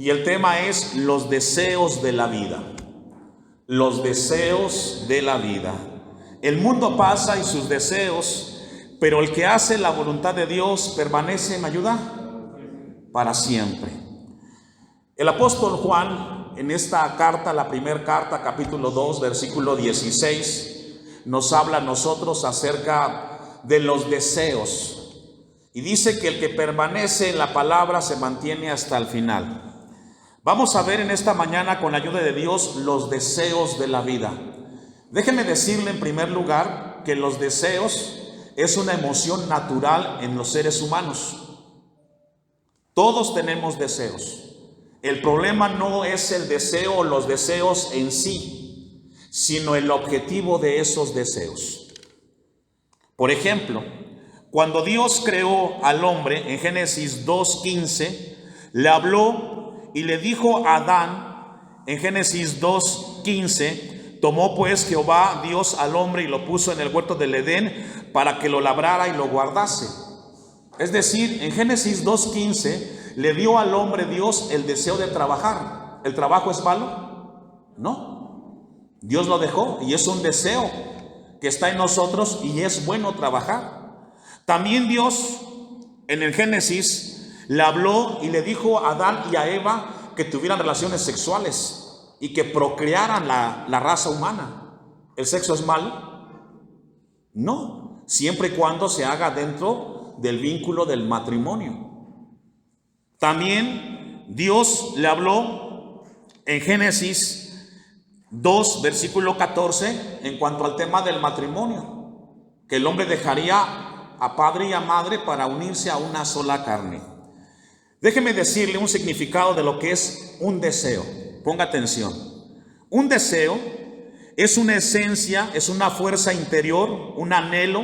y el tema es los deseos de la vida. Los deseos de la vida. El mundo pasa y sus deseos, pero el que hace la voluntad de Dios permanece, ¿me ayuda? Para siempre. El apóstol Juan, en esta carta, la primera carta, capítulo 2, versículo 16, nos habla a nosotros acerca de los deseos. Y dice que el que permanece en la palabra se mantiene hasta el final. Vamos a ver en esta mañana, con la ayuda de Dios, los deseos de la vida. Déjeme decirle en primer lugar que los deseos es una emoción natural en los seres humanos. Todos tenemos deseos. El problema no es el deseo o los deseos en sí, sino el objetivo de esos deseos. Por ejemplo, cuando Dios creó al hombre en Génesis 2:15, le habló y le dijo a Adán en Génesis 2:15, tomó pues Jehová Dios al hombre y lo puso en el huerto del Edén para que lo labrara y lo guardase. Es decir, en Génesis 2:15 le dio al hombre Dios el deseo de trabajar. ¿El trabajo es malo? No. Dios lo dejó y es un deseo que está en nosotros y es bueno trabajar. También Dios en el Génesis le habló y le dijo a Adán y a Eva que tuvieran relaciones sexuales y que procrearan la raza humana. ¿El sexo es malo? No, siempre y cuando se haga dentro del vínculo del matrimonio. También Dios le habló en Génesis 2, versículo 14, en cuanto al tema del matrimonio, que el hombre dejaría a padre y a madre para unirse a una sola carne. Déjeme decirle un significado de lo que es un deseo. Ponga atención. Un deseo es una esencia, es una fuerza interior, un anhelo,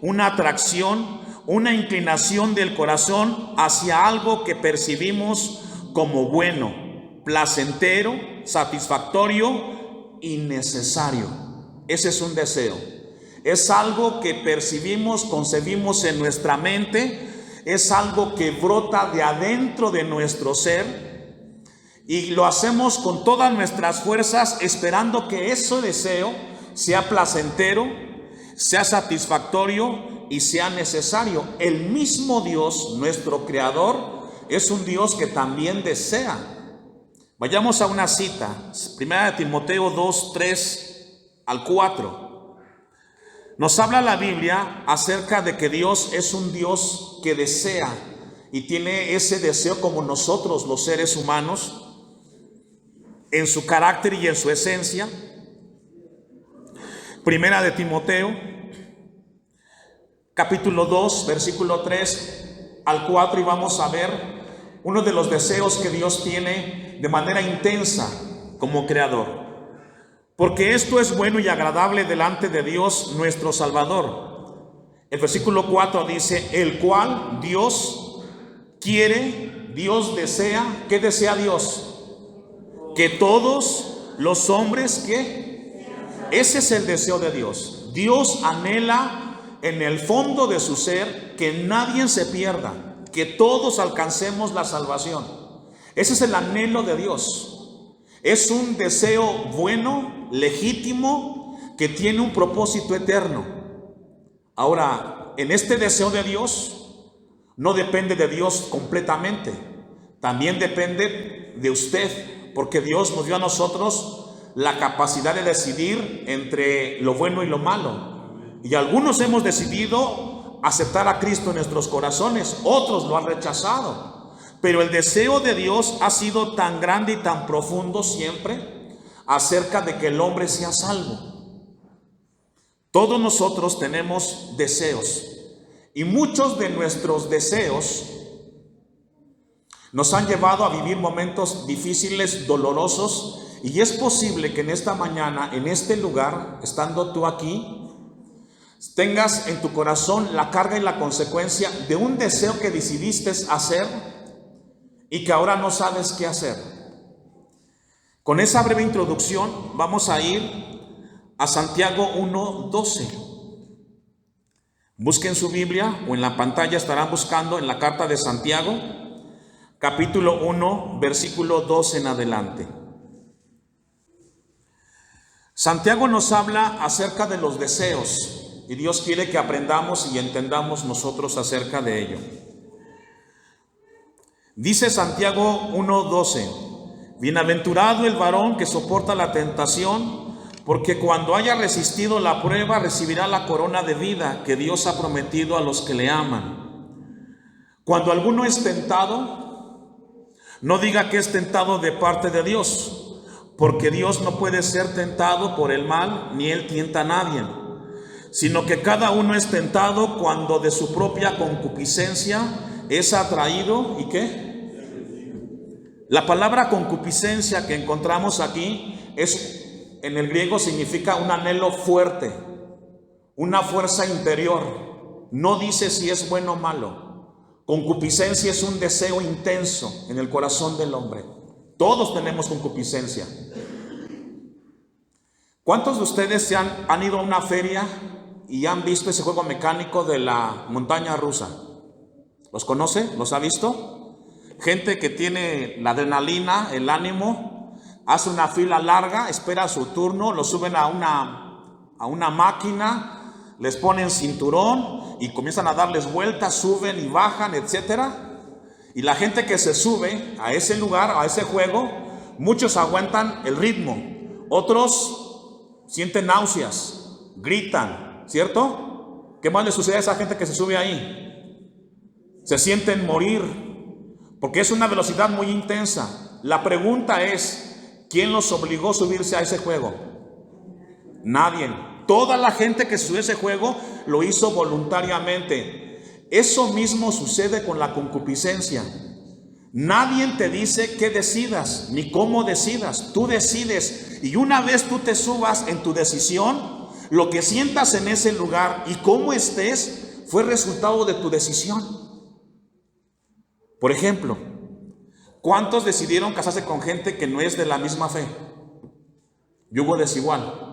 una atracción, una inclinación del corazón hacia algo que percibimos como bueno, placentero, satisfactorio y necesario. Ese es un deseo. Es algo que percibimos, concebimos en nuestra mente. Es algo que brota de adentro de nuestro ser y lo hacemos con todas nuestras fuerzas, esperando que ese deseo sea placentero, sea satisfactorio y sea necesario. El mismo Dios, nuestro Creador, es un Dios que también desea. Vayamos a una cita, 1 Timoteo 2, 3 al 4. Nos habla la Biblia acerca de que Dios es un Dios que desea y tiene ese deseo como nosotros los seres humanos en su carácter y en su esencia. Primera de Timoteo, capítulo 2, versículo 3 al 4, y vamos a ver uno de los deseos que Dios tiene de manera intensa como creador. Porque esto es bueno y agradable delante de Dios nuestro Salvador. El versículo 4 dice, el cual Dios quiere, Dios desea. ¿Qué desea Dios? Que todos los hombres, ¿qué? Ese es el deseo de Dios. Dios anhela en el fondo de su ser que nadie se pierda, que todos alcancemos la salvación. Ese es el anhelo de Dios. Es un deseo bueno, legítimo, que tiene un propósito eterno. Ahora, en este deseo de Dios, no depende de Dios completamente. También depende de usted, porque Dios nos dio a nosotros la capacidad de decidir entre lo bueno y lo malo. Y algunos hemos decidido aceptar a Cristo en nuestros corazones, otros lo han rechazado. Pero el deseo de Dios ha sido tan grande y tan profundo siempre acerca de que el hombre sea salvo. Todos nosotros tenemos deseos y muchos de nuestros deseos nos han llevado a vivir momentos difíciles, dolorosos, y es posible que en esta mañana, en este lugar, estando tú aquí, tengas en tu corazón la carga y la consecuencia de un deseo que decidiste hacer y que ahora no sabes qué hacer. Con esa breve introducción vamos a ir a Santiago 1:12. Busquen su Biblia o en la pantalla estarán buscando en la carta de Santiago, capítulo 1, versículo 2 en adelante. Santiago nos habla acerca de los deseos y Dios quiere que aprendamos y entendamos nosotros acerca de ello. Dice Santiago 1:12: bienaventurado el varón que soporta la tentación, porque cuando haya resistido la prueba recibirá la corona de vida que Dios ha prometido a los que le aman. Cuando alguno es tentado, no diga que es tentado de parte de Dios, porque Dios no puede ser tentado por el mal, ni Él tienta a nadie, sino que cada uno es tentado cuando de su propia concupiscencia es atraído. ¿Y qué? La palabra concupiscencia que encontramos aquí en el griego significa un anhelo fuerte, una fuerza interior. No dice si es bueno o malo. Concupiscencia es un deseo intenso en el corazón del hombre. Todos tenemos concupiscencia. ¿Cuántos de ustedes han ido a una feria y han visto ese juego mecánico de la montaña rusa? ¿Los conoce? ¿Los ha visto? Gente que tiene la adrenalina, el ánimo, hace una fila larga, espera su turno, lo suben a una máquina, les ponen cinturón y comienzan a darles vueltas, suben y bajan, etcétera. Y la gente que se sube a ese lugar, a ese juego, muchos aguantan el ritmo, otros sienten náuseas, gritan, ¿cierto? ¿Qué más le sucede a esa gente que se sube ahí? Se sienten morir, porque es una velocidad muy intensa. La pregunta es, ¿quién los obligó a subirse a ese juego? Nadie. Toda la gente que se subió a ese juego lo hizo voluntariamente. Eso mismo sucede con la concupiscencia. Nadie te dice qué decidas, ni cómo decidas. Tú decides, y una vez tú te subas en tu decisión, lo que sientas en ese lugar y cómo estés fue resultado de tu decisión. Por ejemplo, ¿cuántos decidieron casarse con gente que no es de la misma fe? Yugo desigual.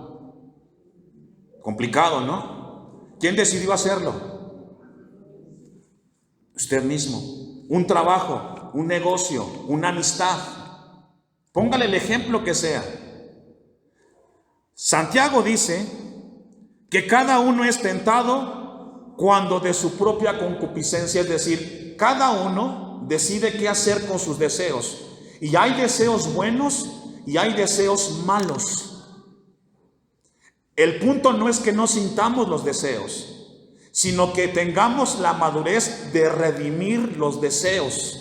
Complicado, ¿no? ¿Quién decidió hacerlo? Usted mismo. Un trabajo, un negocio, una amistad. Póngale el ejemplo que sea. Santiago dice que cada uno es tentado cuando de su propia concupiscencia, es decir, cada uno decide qué hacer con sus deseos. Y hay deseos buenos y hay deseos malos. El punto no es que no sintamos los deseos, sino que tengamos la madurez de redimir los deseos.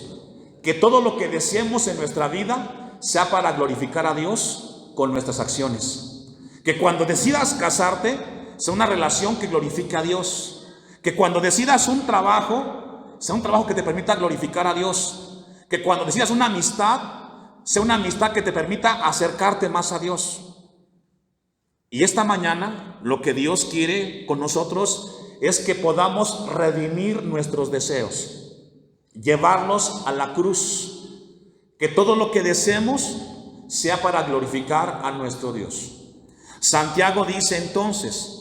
Que todo lo que deseemos en nuestra vida sea para glorificar a Dios con nuestras acciones. Que cuando decidas casarte sea una relación que glorifique a Dios. Que cuando decidas un trabajo sea un trabajo que te permita glorificar a Dios. Que cuando decidas una amistad, sea una amistad que te permita acercarte más a Dios. Y esta mañana lo que Dios quiere con nosotros es que podamos redimir nuestros deseos, llevarlos a la cruz. Que todo lo que deseemos sea para glorificar a nuestro Dios. Santiago dice entonces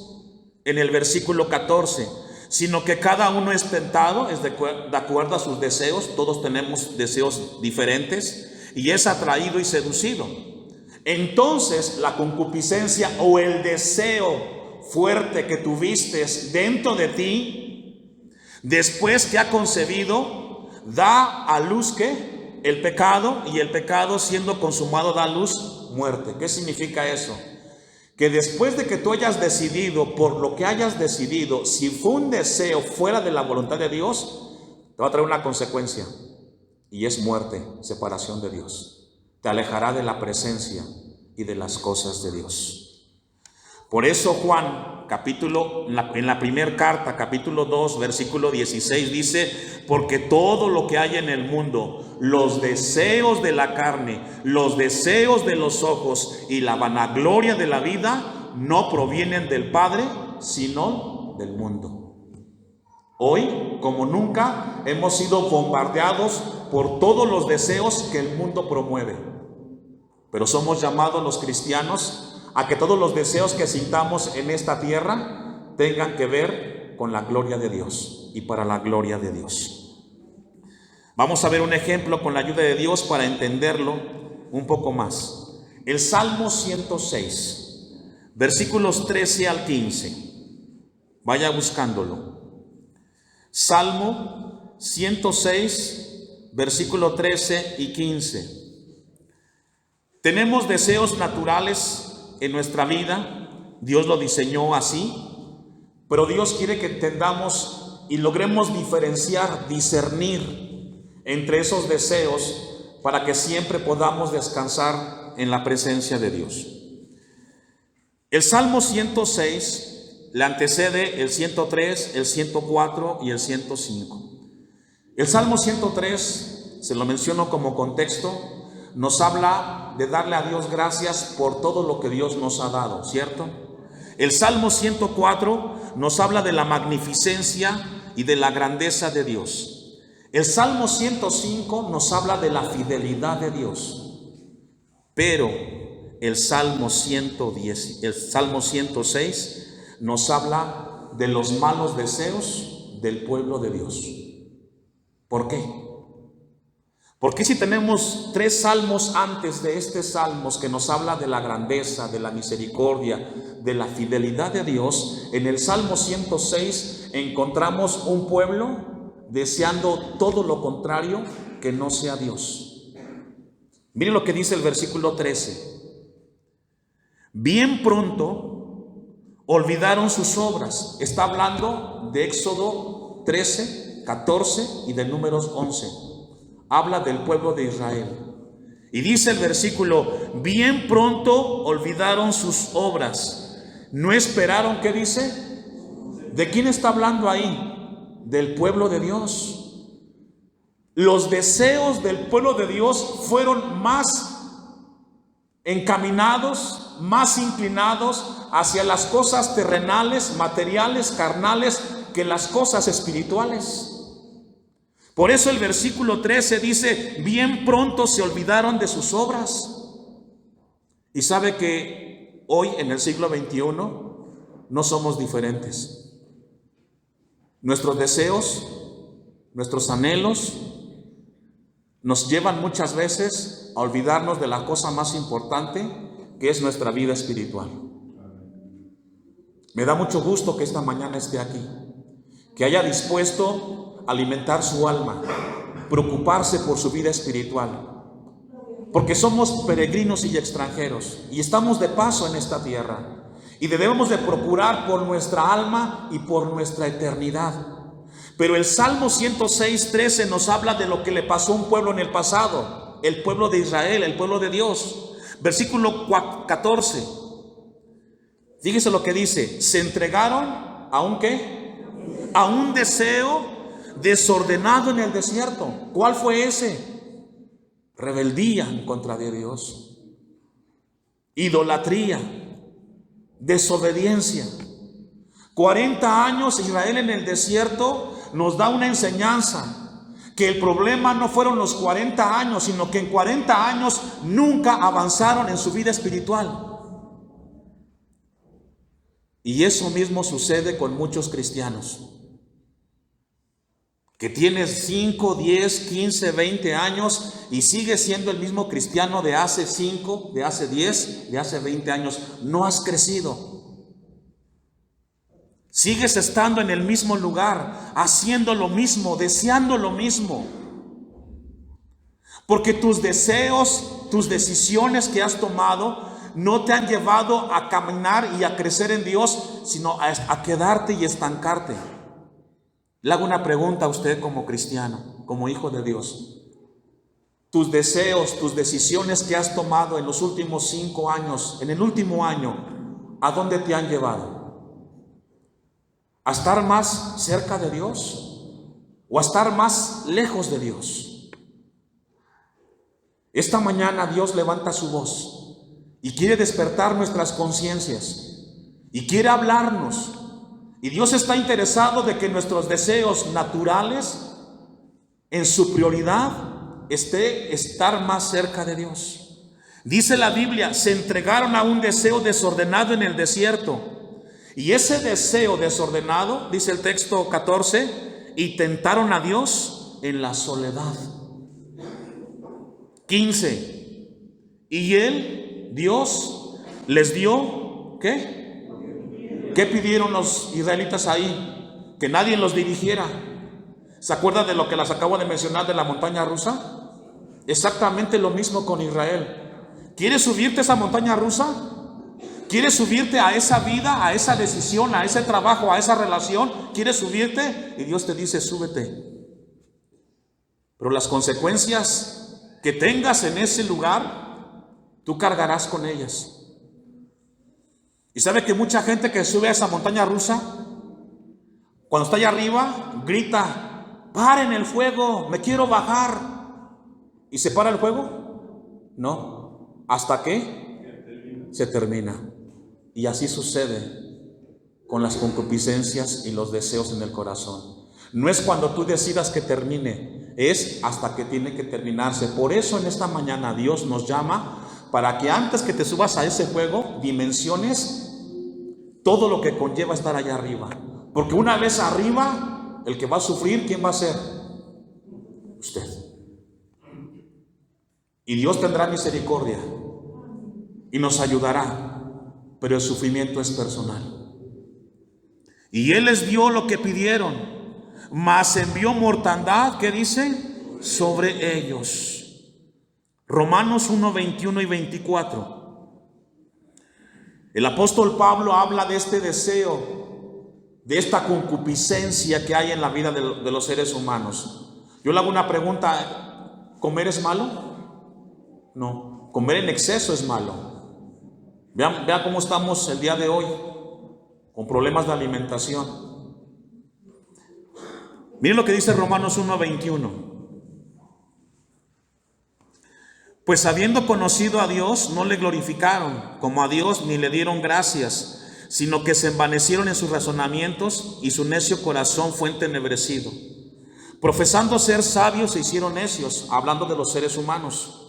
en el versículo 14, sino que cada uno es tentado, es de acuerdo a sus deseos. Todos tenemos deseos diferentes, y es atraído y seducido. Entonces la concupiscencia o el deseo fuerte que tuviste dentro de ti, después que ha concebido, da a luz ¿qué? El pecado, y el pecado siendo consumado da a luz muerte. ¿Qué significa eso? Que después de que tú hayas decidido, por lo que hayas decidido, si fue un deseo fuera de la voluntad de Dios, te va a traer una consecuencia, y es muerte, separación de Dios. Te alejará de la presencia y de las cosas de Dios. Por eso Juan, en la primera carta, capítulo 2, versículo 16, dice: porque todo lo que hay en el mundo, los deseos de la carne, los deseos de los ojos y la vanagloria de la vida, no provienen del Padre, sino del mundo. Hoy, como nunca, hemos sido bombardeados por todos los deseos que el mundo promueve. Pero somos llamados los cristianos a que todos los deseos que sintamos en esta tierra tengan que ver con la gloria de Dios y para la gloria de Dios. Vamos a ver un ejemplo con la ayuda de Dios para entenderlo un poco más. El Salmo 106, versículos 13 al 15. Vaya buscándolo. Salmo 106, versículo 13 y 15. Tenemos deseos naturales en nuestra vida. Dios lo diseñó así, pero Dios quiere que entendamos y logremos diferenciar, discernir entre esos deseos para que siempre podamos descansar en la presencia de Dios. El Salmo 106 le antecede el 103, el 104 y el 105. El Salmo 103, se lo menciono como contexto, nos habla de darle a Dios gracias por todo lo que Dios nos ha dado, ¿cierto? El Salmo 104 nos habla de la magnificencia y de la grandeza de Dios. El Salmo 105 nos habla de la fidelidad de Dios. Pero el Salmo 106 nos habla de los malos deseos del pueblo de Dios. ¿Por qué? Porque si tenemos 3 salmos antes de este salmo que nos habla de la grandeza, de la misericordia, de la fidelidad de Dios, en el Salmo 106 encontramos un pueblo deseando todo lo contrario que no sea Dios. Miren lo que dice el versículo 13. Bien pronto olvidaron sus obras. Está hablando de Éxodo 13, 14 y de Números 11. Habla del pueblo de Israel. Y dice el versículo, bien pronto olvidaron sus obras. No esperaron, ¿qué dice? ¿De quién está hablando ahí? Del pueblo de Dios. Los deseos del pueblo de Dios fueron más encaminados, más inclinados hacia las cosas terrenales, materiales, carnales, que las cosas espirituales. Por eso el versículo 13 dice, bien pronto se olvidaron de sus obras. Y sabe que hoy en el siglo XXI no somos diferentes. Nuestros deseos, nuestros anhelos nos llevan muchas veces a olvidarnos de la cosa más importante, que es nuestra vida espiritual. Me da mucho gusto que esta mañana esté aquí, que haya dispuesto a alimentar su alma, preocuparse por su vida espiritual, porque somos peregrinos y extranjeros y estamos de paso en esta tierra. Y debemos de procurar por nuestra alma y por nuestra eternidad. Pero el Salmo 106, 13 nos habla de lo que le pasó a un pueblo en el pasado, el pueblo de Israel, el pueblo de Dios. Versículo 14. Fíjese lo que dice, se entregaron a un ¿qué? A un deseo desordenado en el desierto. ¿Cuál fue ese? Rebeldía en contra de Dios, idolatría, desobediencia. 40 años Israel en el desierto nos da una enseñanza, que el problema no fueron los 40 años, sino que en 40 años nunca avanzaron en su vida espiritual. Y eso mismo sucede con muchos cristianos, que tienes 5, 10, 15, 20 años y sigue siendo el mismo cristiano de hace 5, de hace 10, de hace 20 años. No has crecido. Sigues estando en el mismo lugar, haciendo lo mismo, deseando lo mismo. Porque tus deseos, tus decisiones que has tomado no te han llevado a caminar y a crecer en Dios, sino a quedarte y estancarte. Le hago una pregunta a usted como cristiano, como hijo de Dios. Tus deseos, tus decisiones que has tomado en los últimos 5 años, en el último año, ¿a dónde te han llevado? ¿A estar más cerca de Dios o a estar más lejos de Dios? Esta mañana Dios levanta su voz y quiere despertar nuestras conciencias y quiere hablarnos. Y Dios está interesado de que nuestros deseos naturales, en su prioridad, esté estar más cerca de Dios. Dice la Biblia, se entregaron a un deseo desordenado en el desierto. Y ese deseo desordenado, dice el texto 14, y tentaron a Dios en la soledad. 15. Y él, Dios, les dio, ¿qué? ¿Qué pidieron los israelitas ahí? Que nadie los dirigiera. ¿Se acuerda de lo que les acabo de mencionar de la montaña rusa? Exactamente lo mismo con Israel. ¿Quieres subirte a esa montaña rusa? ¿Quieres subirte a esa vida, a esa decisión, a ese trabajo, a esa relación? ¿Quieres subirte? Y Dios te dice, súbete. Pero las consecuencias que tengas en ese lugar, tú cargarás con ellas. Y sabe que mucha gente que sube a esa montaña rusa, cuando está allá arriba, grita, paren el fuego, me quiero bajar. ¿Y se para el fuego? No, hasta que se termina. Y así sucede con las concupiscencias y los deseos en el corazón. No es cuando tú decidas que termine, es hasta que tiene que terminarse. Por eso en esta mañana Dios nos llama para que antes que te subas a ese fuego, dimensiones todo lo que conlleva estar allá arriba. Porque una vez arriba, el que va a sufrir, ¿quién va a ser? Usted. Y Dios tendrá misericordia y nos ayudará, pero el sufrimiento es personal. Y Él les dio lo que pidieron, mas envió mortandad, ¿qué dice? Sobre ellos. Romanos 1, 21 y 24. El apóstol Pablo habla de este deseo, de esta concupiscencia que hay en la vida de los seres humanos. Yo le hago una pregunta, ¿comer es malo? No, comer en exceso es malo. Vea cómo estamos el día de hoy, con problemas de alimentación. Miren lo que dice Romanos 1:21. Pues habiendo conocido a Dios, no le glorificaron como a Dios, ni le dieron gracias, sino que se envanecieron en sus razonamientos, y su necio corazón fue entenebrecido. Profesando ser sabios, se hicieron necios, hablando de los seres humanos.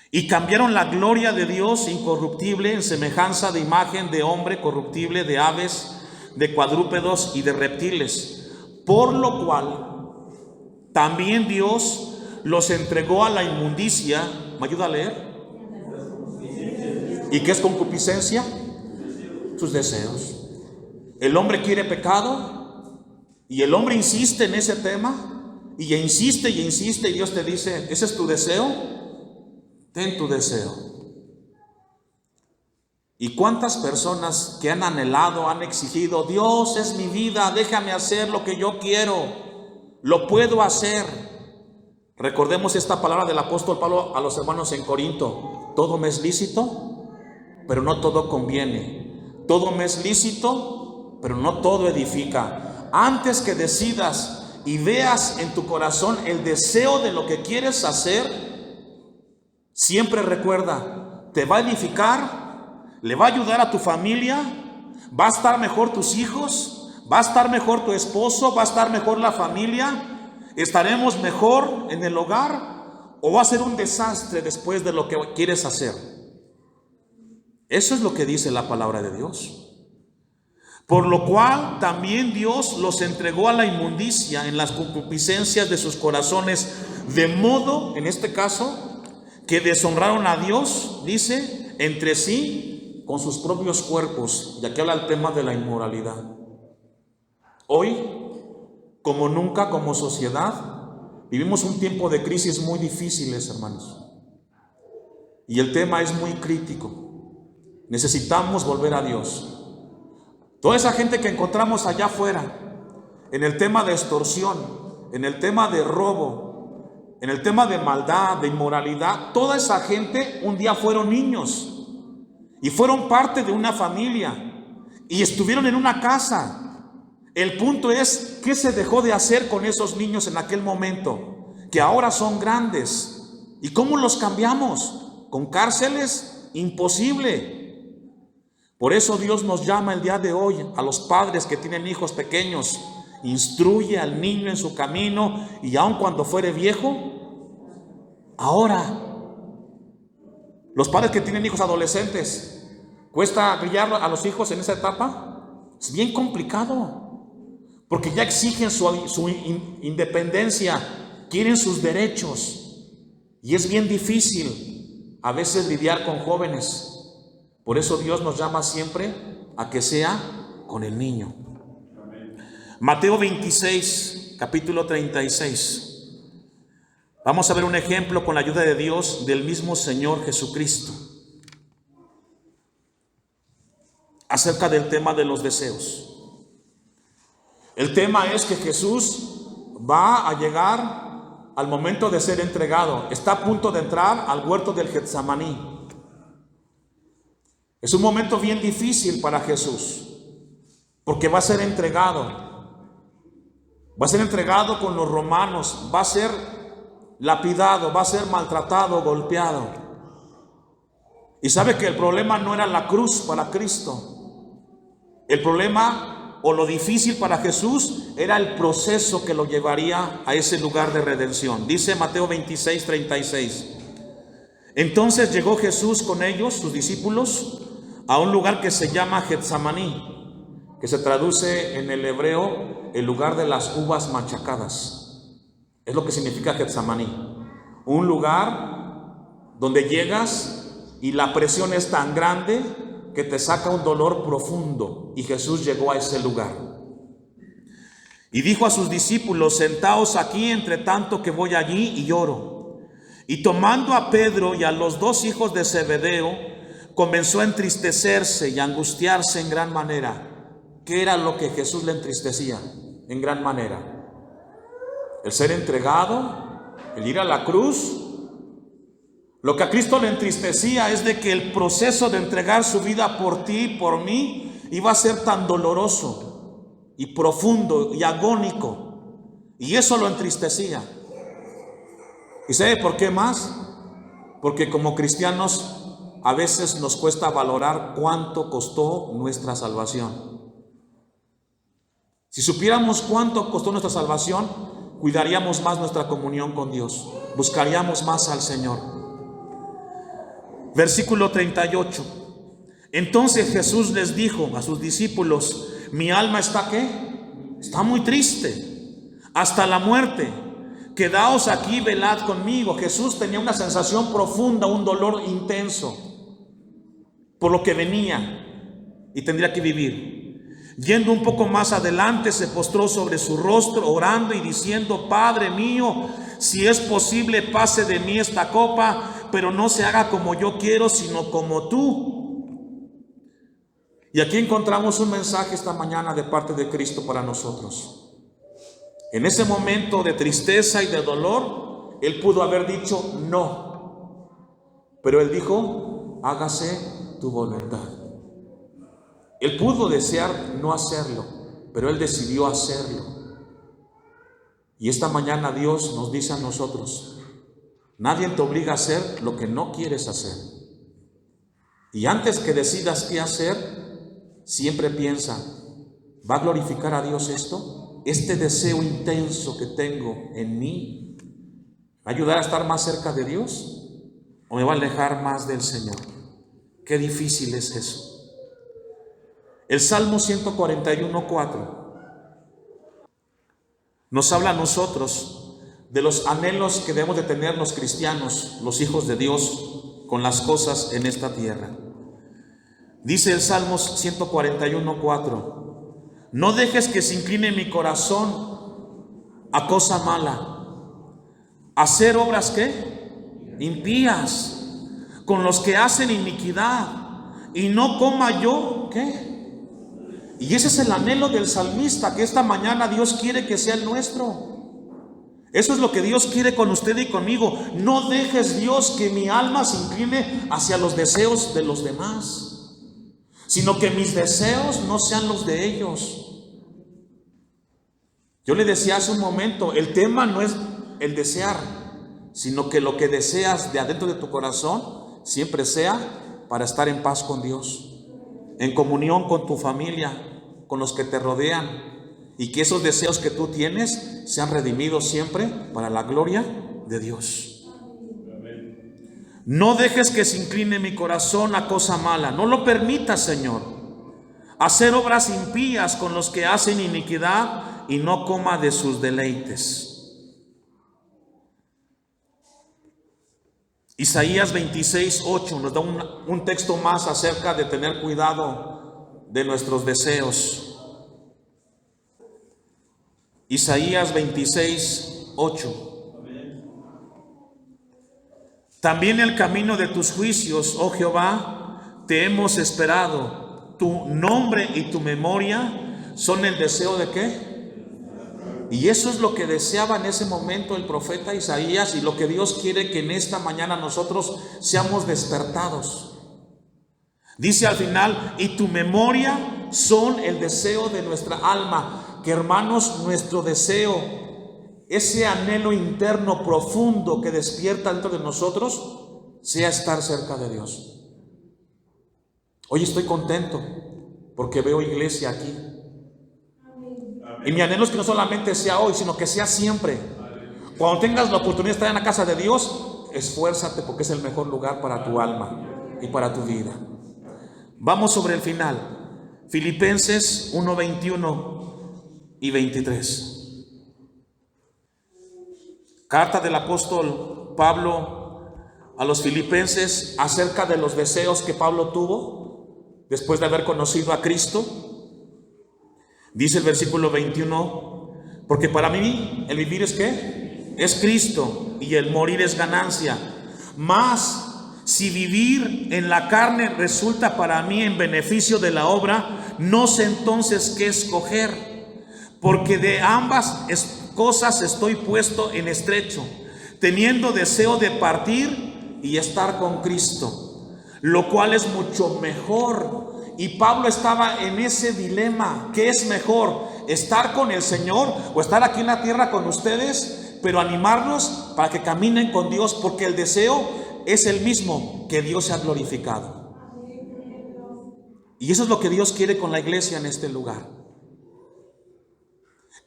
Y cambiaron la gloria de Dios incorruptible en semejanza de imagen de hombre corruptible, de aves, de cuadrúpedos y de reptiles. Por lo cual también Dios los entregó a la inmundicia. ¿Me ayuda a leer? ¿Y qué es concupiscencia? Sus deseos. El hombre quiere pecado y el hombre insiste en ese tema y insiste y insiste, y Dios te dice, ¿ese es tu deseo? Ten tu deseo. ¿Y cuántas personas que han anhelado, han exigido, Dios es mi vida, déjame hacer lo que yo quiero, lo puedo hacer? Recordemos esta palabra del apóstol Pablo a los hermanos en Corinto: todo me es lícito, pero no todo conviene. Todo me es lícito, pero no todo edifica. Antes que decidas y veas en tu corazón el deseo de lo que quieres hacer, siempre recuerda, te va a edificar, le va a ayudar a tu familia, va a estar mejor tus hijos, va a estar mejor tu esposo, va a estar mejor la familia, estaremos mejor en el hogar, o va a ser un desastre después de lo que quieres hacer. Eso es lo que dice la palabra de Dios. Por lo cual también Dios los entregó a la inmundicia en las concupiscencias de sus corazones, de modo, en este caso, que deshonraron a Dios, dice, entre sí con sus propios cuerpos. Y aquí habla el tema de la inmoralidad. Hoy, como nunca, como sociedad, vivimos un tiempo de crisis muy difíciles, hermanos. Y el tema es muy crítico. Necesitamos volver a Dios. Toda esa gente que encontramos allá afuera, en el tema de extorsión, en el tema de robo, en el tema de maldad, de inmoralidad, toda esa gente un día fueron niños y fueron parte de una familia y estuvieron en una casa. El punto es, ¿qué se dejó de hacer con esos niños en aquel momento? Que ahora son grandes. ¿Y cómo los cambiamos? ¿Con cárceles? Imposible. Por eso Dios nos llama el día de hoy a los padres que tienen hijos pequeños: instruye al niño en su camino, y aun cuando fuere viejo, ahora. Los padres que tienen hijos adolescentes, ¿cuesta criar a los hijos en esa etapa? Es bien complicado, porque ya exigen su independencia, quieren sus derechos, y es bien difícil a veces lidiar con jóvenes. Por eso Dios nos llama siempre a que sea con el niño. Mateo 26, capítulo 36. Vamos a ver un ejemplo con la ayuda de Dios del mismo Señor Jesucristo acerca del tema de los deseos. El tema es que Jesús va a llegar al momento de ser entregado. Está a punto de entrar al huerto del Getsemaní. Es un momento bien difícil para Jesús, porque va a ser entregado. Va a ser entregado con los romanos, va a ser lapidado, va a ser maltratado, golpeado. Y sabe que el problema no era la cruz para Cristo. El problema o lo difícil para Jesús era el proceso que lo llevaría a ese lugar de redención. Dice Mateo 26, 36. Entonces llegó Jesús con ellos, sus discípulos, a un lugar que se llama Getsemaní, que se traduce en el hebreo el lugar de las uvas machacadas. Es lo que significa Getsemaní. Un lugar donde llegas y la presión es tan grande que te saca un dolor profundo. Y Jesús llegó a ese lugar. Y dijo a sus discípulos: sentaos aquí entre tanto que voy allí y oro. Y tomando a Pedro y a los dos hijos de Zebedeo, comenzó a entristecerse y a angustiarse en gran manera. ¿Qué era lo que Jesús le entristecía en gran manera? El ser entregado, el ir a la cruz. Lo que a Cristo le entristecía es de que el proceso de entregar su vida por ti y por mí iba a ser tan doloroso y profundo y agónico. Y eso lo entristecía. ¿Y sabe por qué más? Porque como cristianos a veces nos cuesta valorar cuánto costó nuestra salvación. Si supiéramos cuánto costó nuestra salvación, cuidaríamos más nuestra comunión con Dios, buscaríamos más al Señor. Versículo 38. Entonces Jesús les dijo a sus discípulos: mi alma está ¿qué? Está muy triste, hasta la muerte. Quedaos aquí, velad conmigo. Jesús tenía una sensación profunda, un dolor intenso por lo que venía y tendría que vivir. Yendo un poco más adelante, se postró sobre su rostro, orando y diciendo: Padre mío, si es posible, pase de mí esta copa, pero no se haga como yo quiero, sino como tú. Y aquí encontramos un mensaje esta mañana de parte de Cristo para nosotros. En ese momento de tristeza y de dolor, Él pudo haber dicho no, pero Él dijo: hágase tu voluntad. Él pudo desear no hacerlo, pero Él decidió hacerlo. Y esta mañana Dios nos dice a nosotros: nadie te obliga a hacer lo que no quieres hacer. Y antes que decidas qué hacer, siempre piensa: ¿va a glorificar a Dios esto? Este deseo intenso que tengo en mí, ¿va a ayudar a estar más cerca de Dios? ¿O me va a alejar más del Señor? Qué difícil es eso. El Salmo 141:4 nos habla a nosotros de los anhelos que debemos de tener los cristianos, los hijos de Dios, con las cosas en esta tierra. Dice el Salmo 141:4: no dejes que se incline mi corazón a cosa mala, a hacer obras ¿qué? Impías, con los que hacen iniquidad, y no coma yo ¿qué? Y ese es el anhelo del salmista, que esta mañana Dios quiere que sea el nuestro. Eso es lo que Dios quiere con usted y conmigo. No dejes, Dios, que mi alma se incline hacia los deseos de los demás, sino que mis deseos no sean los de ellos. Yo le decía hace un momento, el tema no es el desear, sino que lo que deseas de adentro de tu corazón siempre sea para estar en paz con Dios, en comunión con tu familia, con los que te rodean, y que esos deseos que tú tienes sean redimidos siempre para la gloria de Dios. No dejes que se incline mi corazón a cosa mala, no lo permitas, Señor. Hacer obras impías con los que hacen iniquidad, y no coma de sus deleites. Isaías 26:8 nos da un texto más acerca de tener cuidado de nuestros deseos. Isaías 26:8. También el camino de tus juicios, oh Jehová, te hemos esperado. Tu nombre y tu memoria son el deseo de ¿qué? Y eso es lo que deseaba en ese momento el profeta Isaías, y lo que Dios quiere que en esta mañana nosotros seamos despertados. Dice al final, y tu memoria son el deseo de nuestra alma. Que hermanos, nuestro deseo, ese anhelo interno profundo que despierta dentro de nosotros, sea estar cerca de Dios. Hoy estoy contento porque veo iglesia aquí. Y mi anhelo es que no solamente sea hoy, sino que sea siempre. Cuando tengas la oportunidad de estar en la casa de Dios, esfuérzate, porque es el mejor lugar para tu alma y para tu vida. Vamos sobre el final. Filipenses 1:21 y 23. Carta del apóstol Pablo a los filipenses acerca de los deseos que Pablo tuvo después de haber conocido a Cristo. Dice el versículo 21, porque para mí el vivir es ¿qué? Es Cristo, y el morir es ganancia. Mas si vivir en la carne resulta para mí en beneficio de la obra, no sé entonces qué escoger, porque de ambas cosas estoy puesto en estrecho, teniendo deseo de partir y estar con Cristo, lo cual es mucho mejor. Y Pablo estaba en ese dilema: ¿qué es mejor? ¿Estar con el Señor o estar aquí en la tierra con ustedes? Pero animarnos para que caminen con Dios, porque el deseo es el mismo, que Dios sea glorificado. Y eso es lo que Dios quiere con la iglesia en este lugar.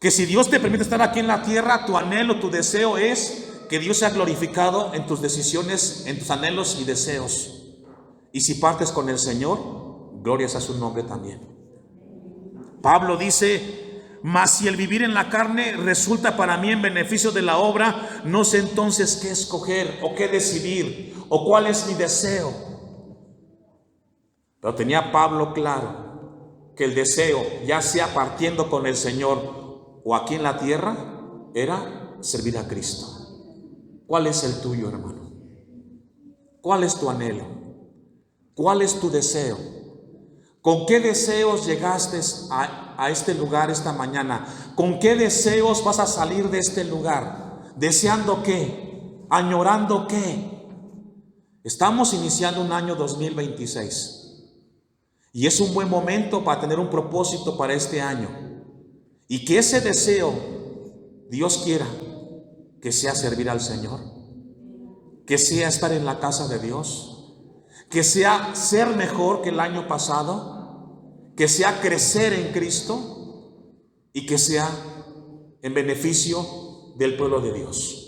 Que si Dios te permite estar aquí en la tierra, tu anhelo, tu deseo es que Dios sea glorificado en tus decisiones, en tus anhelos y deseos. Y si partes con el Señor, glorias a su nombre también. Pablo dice: mas si el vivir en la carne resulta para mí en beneficio de la obra, no sé entonces qué escoger o qué decidir o cuál es mi deseo. Pero tenía Pablo claro que el deseo, ya sea partiendo con el Señor o aquí en la tierra, era servir a Cristo. ¿Cuál es el tuyo, hermano? ¿Cuál es tu anhelo? ¿Cuál es tu deseo? ¿Con qué deseos llegaste a este lugar esta mañana? ¿Con qué deseos vas a salir de este lugar? ¿Deseando qué? ¿Añorando qué? Estamos iniciando un año 2026 y es un buen momento para tener un propósito para este año, y que ese deseo, Dios quiera que sea servir al Señor, que sea estar en la casa de Dios, que sea ser mejor que el año pasado, que sea crecer en Cristo y que sea en beneficio del pueblo de Dios.